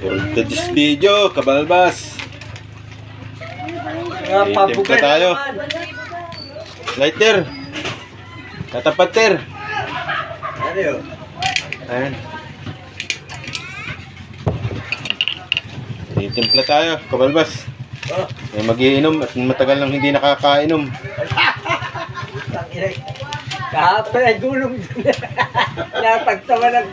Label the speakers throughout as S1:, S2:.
S1: For today's video, kabalbas. Timpla tayo. Lighter. Tatapater.
S2: Ano yun?
S1: Ayan. Timpla tayo, kabalbas. May magiinom at matagal nang hindi nakakainom.
S2: Kahapon ay gulong. Napagtawa lang.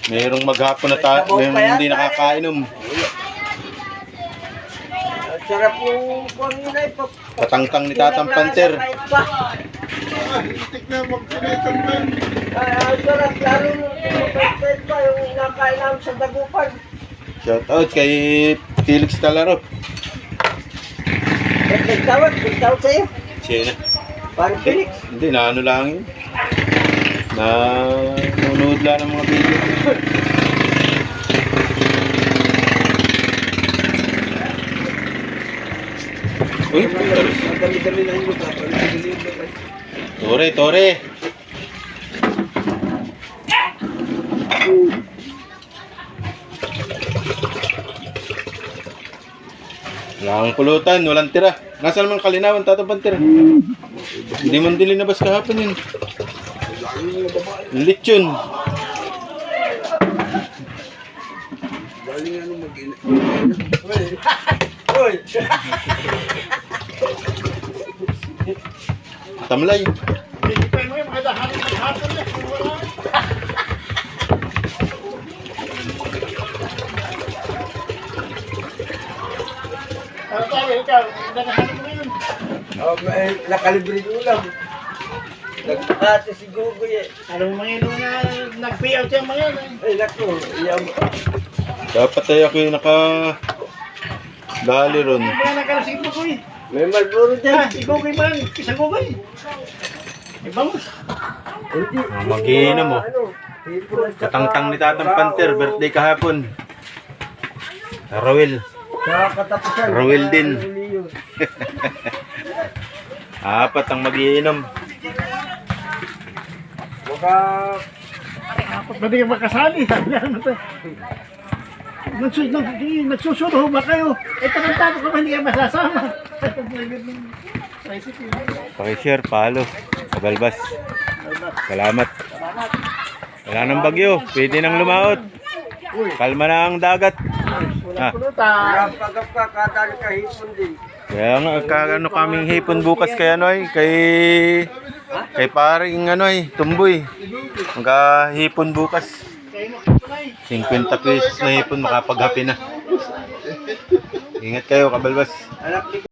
S1: Mayroong maghapon na tayo, mayroong hindi nakakainom.
S2: Sarap yung kanina ito.
S1: Patangtang ni Tatang Panter.
S2: Itik na mag-sinetong pa. Ang sarap lalo yung pa yung nakain namin sa Dagupan.
S1: Shout out kay Felix Talaro.
S2: Nagtawag sa'yo.
S1: Siya na.
S2: Parang Felix.
S1: Hindi, naano lang yun. Nanonood lang ng mga video. Uy,
S2: dami-dami na yung
S1: Tore, tore. Walang pulutan, walang tira. Nasaan naman kalinawan, Tatang Panter? Hindi man din linabas kahapon yun. Lechon.
S2: Galing ano mag-ina. Uy!
S1: Tamlay.
S2: Nakalibre yung ulam. Nagpahati si Gugoy eh.
S3: Alam mo ngayon na nag-payout yung mga yun.
S2: Ay naku, iyam.
S1: Dapat ay ako yung dali ron.
S3: Kaya nagkalasing mo ko eh.
S2: May Marlboro dyan.
S3: Ikaw kay man, isang ko kay. Ibang.
S2: Hindi.
S1: Mag-iinom mo.
S2: Ano, hipon at saka-
S1: Katangtang ni Tatang Panter, birthday kahapon. Rawil.
S2: Sa katapusan.
S1: Rawil din.
S2: Ano yun?
S1: Apat ang mag-iinom.
S2: Baka
S3: Dapat ba di ka makasali? Sabi na naman ito. Nagsusulo ba kayo? Eh, tarantado ka ba hindi ka masasama?
S1: Pakishare, palo. Kabalbas. Salamat. Wala nang bagyo. Pwede nang lumaot. Kalma na ang dagat. Ah.
S3: Pulutan.
S2: pagap ka, kadali ka hipon din.
S1: Kaya nga, kagano kaming hipon bukas kay ano ay, kay paring ano ay, tumboy. Magkahipon bukas. 50 pesos na hipon, makapaghapi na. Ingat kayo, kabalbas.
S2: Anak ni